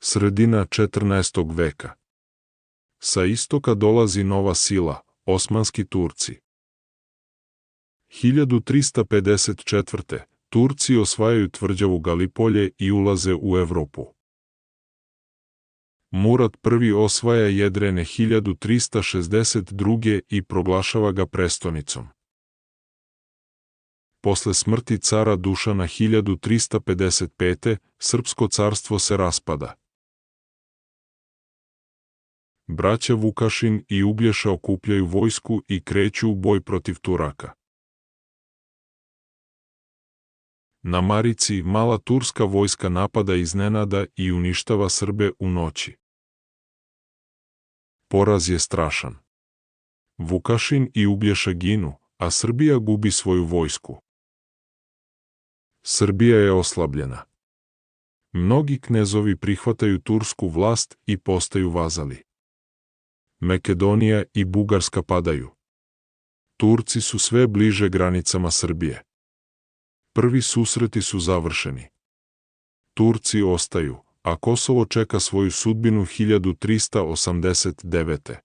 Sredina 14. veka. Sa istoka dolazi nova sila, osmanski Turci. 1354. Turci osvajaju tvrđavu Galipolje i ulaze u Evropu. Murad I osvaja Jedrene 1362. i proglašava ga prestonicom. Posle smrti cara Dušana 1355. Srpsko carstvo se raspada. Braća Vukašin i Uglješa okupljaju vojsku i kreću u boj protiv Turaka. Na Marici mala turska vojska napada iznenada i uništava Srbe u noći. Poraz je strašan. Vukašin i Uglješa ginu, a Srbija gubi svoju vojsku. Srbija je oslabljena. Mnogi knezovi prihvataju tursku vlast i postaju vazali. Makedonija i Bugarska padaju. Turci su sve bliže granicama Srbije. Prvi susreti su završeni. Turci ostaju, a Kosovo čeka svoju sudbinu 1389.